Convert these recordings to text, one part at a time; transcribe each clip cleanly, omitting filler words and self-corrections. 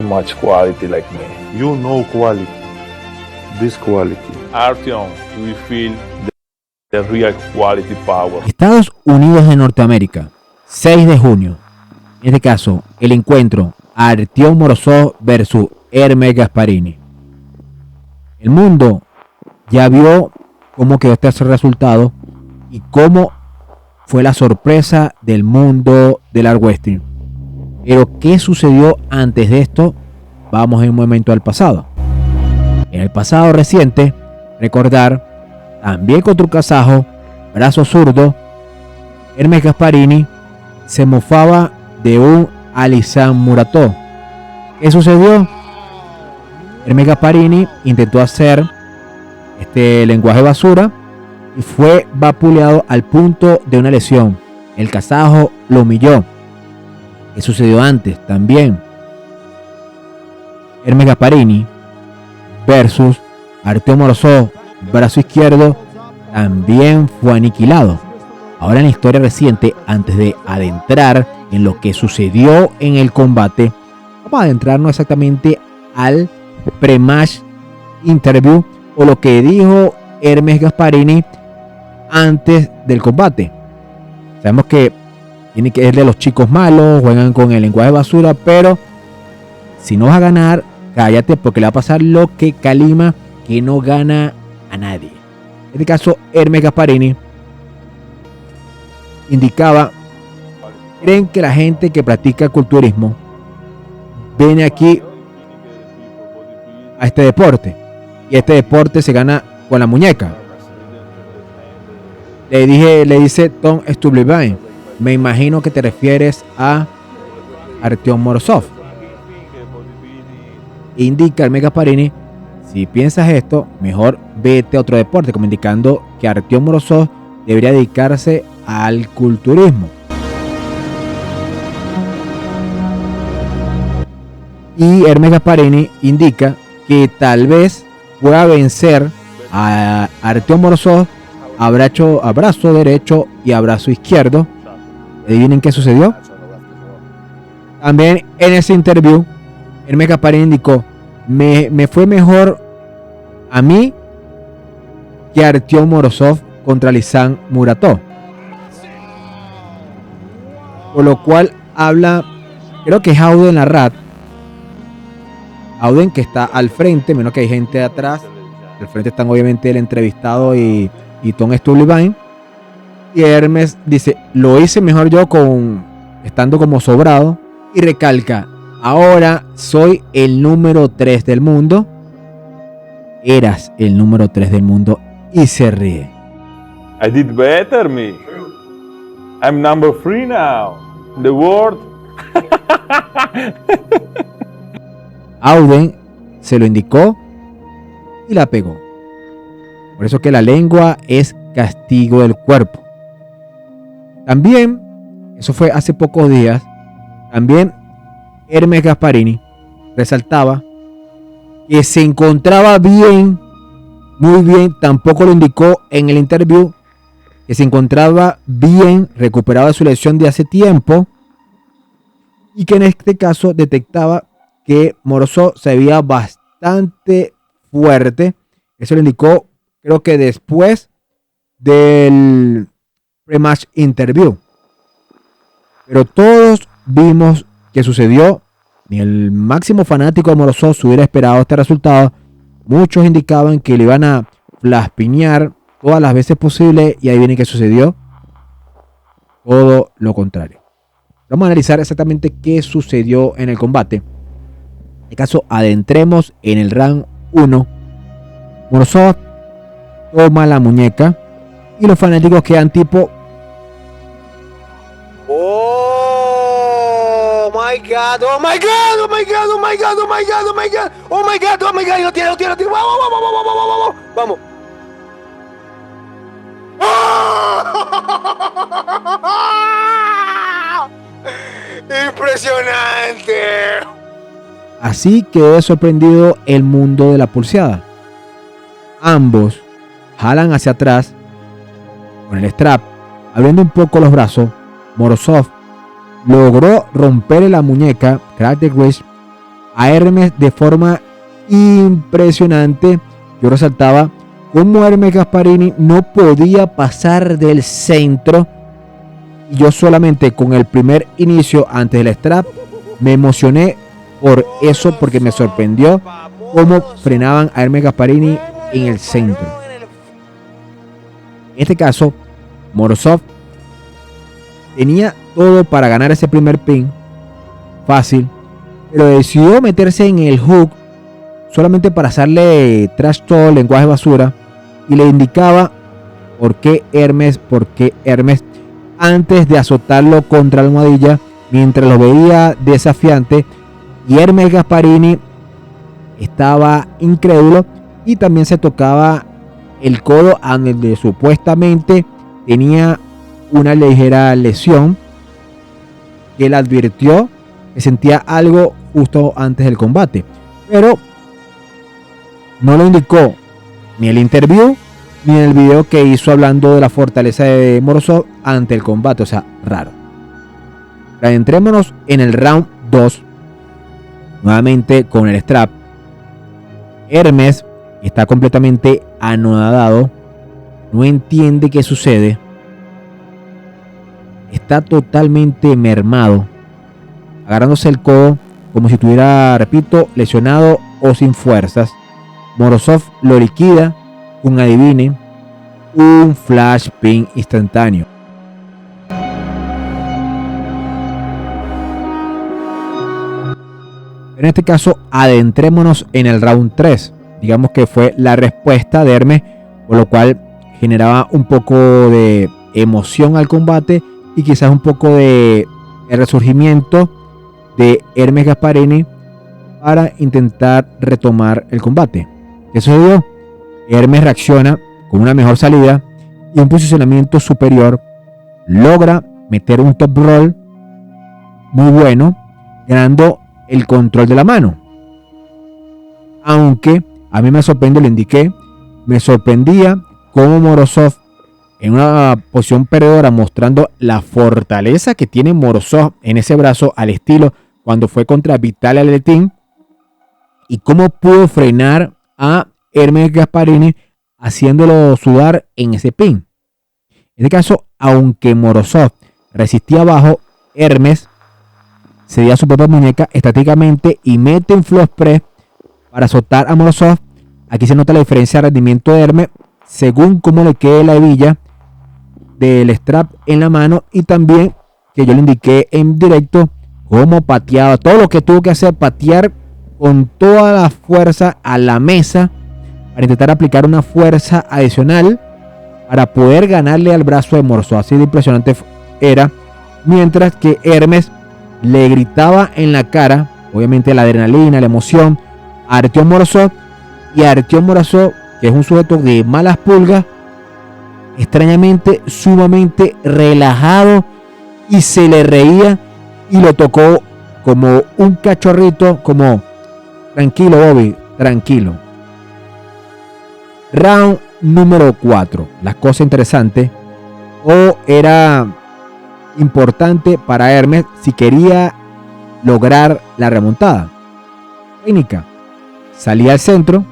much quality like me. You know quality. This quality. Artyom, we feel the real quality power. Estados Unidos de Norteamérica, 6 de junio. En este caso, el encuentro Artyom Morozov versus Hermes Gasparini. El mundo ya vio cómo quedó este resultado y cómo fue la sorpresa del mundo del art wrestling. Pero ¿qué sucedió antes de esto? Vamos en un momento al pasado. En el pasado reciente, recordar, también contra un kazajo, brazo zurdo, Hermes Gasparini se mofaba de un Alisán Muratov. ¿Qué sucedió? Hermes Gasparini intentó hacer este lenguaje basura y fue vapuleado al punto de una lesión. El kazajo lo humilló. ¿Qué sucedió antes? También Hermes Gasparini versus Artyom Morozov, brazo izquierdo, también fue aniquilado. Ahora en la historia reciente, antes de adentrar en lo que sucedió en el combate, vamos a adentrarnos exactamente al pre-match interview o lo que dijo Hermes Gasparini antes del combate. Sabemos que tiene que ser de los chicos malos, juegan con el lenguaje basura, pero si no vas a ganar, cállate porque le va a pasar lo que Kalima, que no gana a nadie. En este caso, Hermes Gasparini indicaba: creen que la gente que practica culturismo viene aquí a este deporte y este deporte se gana con la muñeca. Le dice Tom Stubblebine, me imagino que te refieres a Artyom Morozov. Indica Hermes Gasparini: si piensas esto, mejor vete a otro deporte, como indicando que Artyom Morozov debería dedicarse al culturismo. Y Hermes Gasparini indica que tal vez pueda vencer a Artyom Morozov a brazo derecho y a brazo izquierdo. ¿Adivinen qué sucedió? También en ese interview, Hermes Gasparini indicó: me fue mejor a mí que Artyom Morozov contra Alisán Muratov. Por lo cual habla, creo que es Auden Larrat. Auden, que está al frente, menos que hay gente atrás. Al frente están obviamente el entrevistado y Tom Stubblebine. Y Hermes dice: lo hice mejor yo estando como sobrado. Y recalca: ahora soy el número 3 del mundo. Eras el número 3 del mundo. Y se ríe. I did better, me. I'm number 3 now in the world. Auden se lo indicó y la pegó. Por eso que la lengua es castigo del cuerpo. También, eso fue hace pocos días, también Hermes Gasparini resaltaba que se encontraba bien, muy bien, tampoco lo indicó en el interview, que se encontraba bien, recuperado de su lesión de hace tiempo, y que en este caso detectaba que Morozov se veía bastante fuerte. Eso lo indicó, creo que después del pre-match interview. Pero todos vimos que sucedió. Ni el máximo fanático de Morozov se hubiera esperado este resultado. Muchos indicaban que le iban a flaspiñar todas las veces posibles, y ahí viene que sucedió todo lo contrario. Vamos a analizar exactamente qué sucedió en el combate. En este caso, adentremos en el round 1. Morozov toma la muñeca y los fanáticos quedan tipo: oh my god, oh my god, oh my god, oh my god, oh my god, oh my god, oh my god, oh my god, lo tiene, vamos. Impresionante. Así quedó sorprendido el mundo de la pulseada. Ambos jalan hacia atrás con el strap, abriendo un poco los brazos. Morozov logró romper la muñeca, crack the wrist, a Hermes de forma impresionante. Yo resaltaba cómo Hermes Gasparini no podía pasar del centro. Y yo solamente con el primer inicio antes del strap me emocioné por eso, porque me sorprendió cómo frenaban a Hermes Gasparini en el centro. En este caso, Morozov tenía todo para ganar ese primer pin fácil, pero decidió meterse en el hook solamente para hacerle trash talk, lenguaje basura, y le indicaba por qué Hermes, antes de azotarlo contra la almohadilla, mientras lo veía desafiante, y Hermes Gasparini estaba incrédulo y también se tocaba el codo, donde supuestamente tenía una ligera lesión, que él advirtió que sentía algo justo antes del combate, pero no lo indicó ni el interview ni en el video que hizo hablando de la fortaleza de Morozov ante el combate. O sea, raro. Adentrémonos en el round 2, nuevamente con el strap. Hermes está completamente anodado, no entiende qué sucede, está totalmente mermado, agarrándose el codo como si estuviera, repito, lesionado o sin fuerzas. Morozov lo liquida con, adivinen, un flash pin instantáneo. En este caso, adentrémonos en el round 3. Digamos que fue la respuesta de Hermes, por lo cual generaba un poco de emoción al combate y quizás un poco de resurgimiento de Hermes Gasparini para intentar retomar el combate. ¿Qué sucedió? Hermes reacciona con una mejor salida y un posicionamiento superior. Logra meter un top roll muy bueno, ganando el control de la mano. Aunque a mí me sorprende, le indiqué, me sorprendía cómo Morozov, en una posición perdedora, mostrando la fortaleza que tiene Morozov en ese brazo, al estilo cuando fue contra Vitaly Aletin, y cómo pudo frenar a Hermes Gasparini haciéndolo sudar en ese pin. En este caso, aunque Morozov resistía abajo, Hermes cedía su propia muñeca estáticamente y mete un floor press para azotar a Morozov. Aquí se nota la diferencia de rendimiento de Hermes según cómo le quede la hebilla del strap en la mano, y también que yo le indiqué en directo cómo pateaba, todo lo que tuvo que hacer, patear con toda la fuerza a la mesa para intentar aplicar una fuerza adicional para poder ganarle al brazo de Morozov. Así de impresionante era, mientras que Hermes le gritaba en la cara, obviamente la adrenalina, la emoción, a Artyom Morozov, y Artyom Morozov, que es un sujeto de malas pulgas, extrañamente sumamente relajado, y se le reía y lo tocó como un cachorrito, como tranquilo Bobby, tranquilo. Round número 4. La cosa interesante, o era importante para Hermes si quería lograr la remontada. Técnica: salía al centro,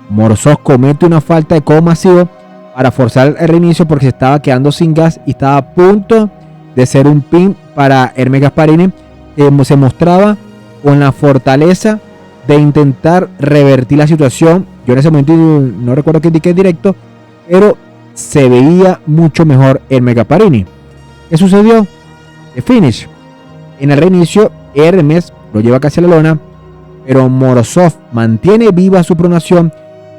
Morozov comete una falta de codo masivo para forzar el reinicio porque se estaba quedando sin gas y estaba a punto de ser un pin para Hermes Gasparini, que se mostraba con la fortaleza de intentar revertir la situación. Yo en ese momento no recuerdo qué indiqué en directo, pero se veía mucho mejor Hermes Gasparini. ¿Qué sucedió? The finish. En el reinicio, Hermes lo lleva casi a la lona, pero Morozov mantiene viva su pronación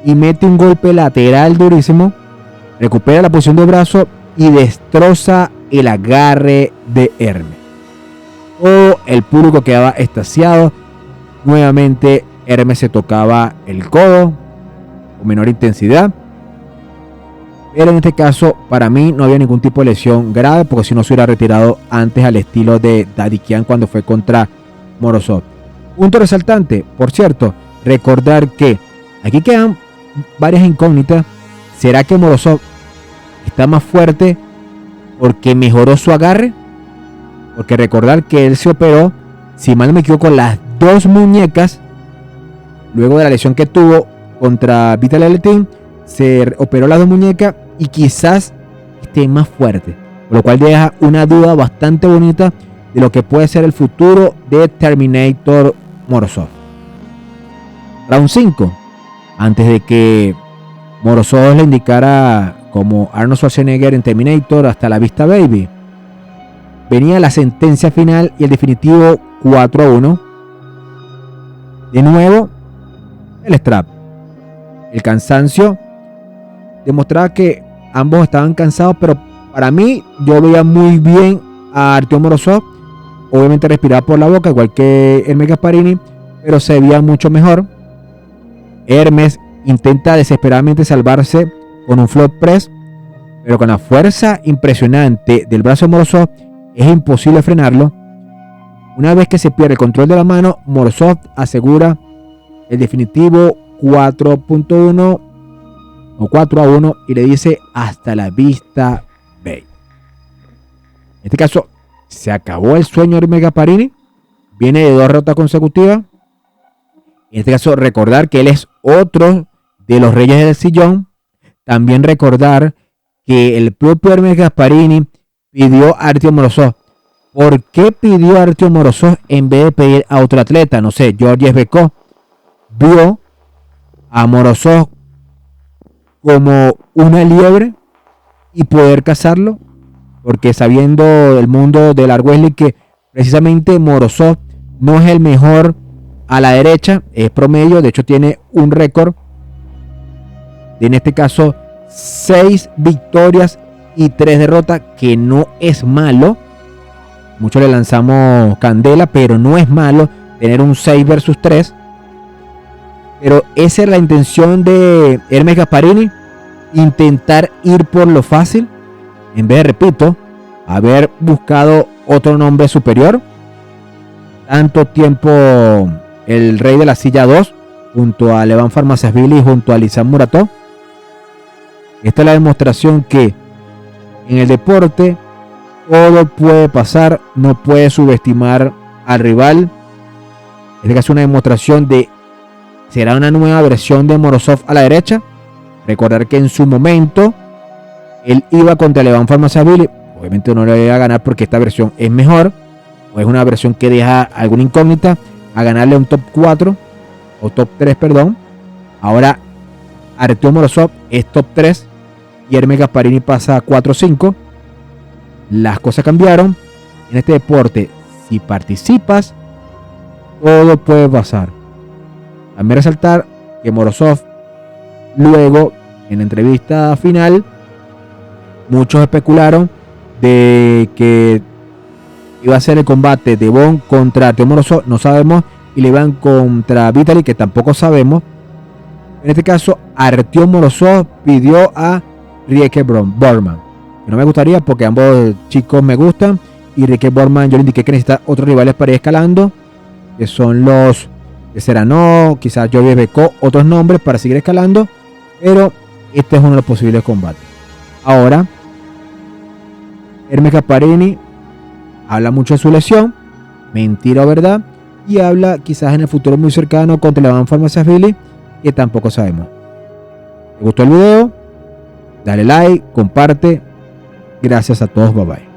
y mete un golpe lateral durísimo, recupera la posición del brazo y destroza el agarre de Hermes. Todo el público quedaba extasiado. Nuevamente Hermes se tocaba el codo con menor intensidad, pero en este caso para mí no había ningún tipo de lesión grave, porque si no se hubiera retirado antes al estilo de Dadikian cuando fue contra Morozov. Punto resaltante, por cierto, recordar que aquí quedan varias incógnitas. ¿Será que Morozov está más fuerte porque mejoró su agarre? Porque recordar que él se operó, si mal no me equivoco, las 2 muñecas. Luego de la lesión que tuvo contra Vitaly Alekhine, se operó las 2 muñecas y quizás esté más fuerte, por lo cual deja una duda bastante bonita de lo que puede ser el futuro de Terminator Morozov. Round 5. Antes de que Morozov le indicara como Arnold Schwarzenegger en Terminator, hasta la vista baby, venía la sentencia final y el definitivo 4-1. De nuevo, el strap. El cansancio demostraba que ambos estaban cansados, pero para mí yo veía muy bien a Artyom Morozov. Obviamente respiraba por la boca, igual que Hermes Gasparini, pero se veía mucho mejor. Hermes intenta desesperadamente salvarse con un floor press, pero con la fuerza impresionante del brazo de Morozov es imposible frenarlo. Una vez que se pierde el control de la mano, Morozov asegura el definitivo 4.1 o 4-1 y le dice hasta la vista, baby. En este caso se acabó el sueño de Hermes Gasparini. Viene de 2 derrotas consecutivas. En este caso recordar que él es otro de los reyes del sillón. También recordar que el propio Hermes Gasparini pidió a Artyom Morozov. ¿Por qué pidió a Artyom Morozov en vez de pedir a otro atleta? No sé, Georges Beko vio a Morozov como una liebre y poder cazarlo, porque sabiendo el mundo del arco wrestling que precisamente Morozov no es el mejor a la derecha, es promedio, de hecho tiene un récord de, en este caso, 6 victorias y 3 derrotas, que no es malo. Muchos le lanzamos candela, pero no es malo tener un 6 versus 3. Pero esa es la intención de Hermes Gasparini, intentar ir por lo fácil, en vez de, repito, haber buscado otro nombre superior. Tanto tiempo el rey de la silla 2, junto a Levan Farmacevili y junto a Lisan Muratov. Esta es la demostración que en el deporte todo puede pasar, no puede subestimar al rival. Es que una demostración de será una nueva versión de Morozov a la derecha. Recordar que en su momento él iba contra Levan Farmacevili. Obviamente no le iba a ganar porque esta versión es mejor, o es una versión que deja alguna incógnita, a ganarle un top 4 o top 3, perdón. Ahora Artyom Morozov es top 3 y Hermes Gasparini pasa a 4-5. Las cosas cambiaron en este deporte. Si participas, todo puede pasar. También resaltar que Morozov, luego en la entrevista final, muchos especularon de que iba a ser el combate de Von contra Artyom Morozov, no sabemos, y le iban contra Vitaly, que tampoco sabemos. En este caso, Artyom Morozov pidió a Rieke Borman, que no me gustaría porque ambos chicos me gustan, y Rieke Borman yo le indiqué que necesita otros rivales para ir escalando, que son los de Serrano, quizás Georges Beko, otros nombres para seguir escalando, pero este es uno de los posibles combates. Ahora, Hermes Gasparini habla mucho de su lesión, mentira o verdad, y habla quizás en el futuro muy cercano contra Levan Farmacevili, que tampoco sabemos. ¿Te gustó el video? Dale like, comparte. Gracias a todos, bye bye.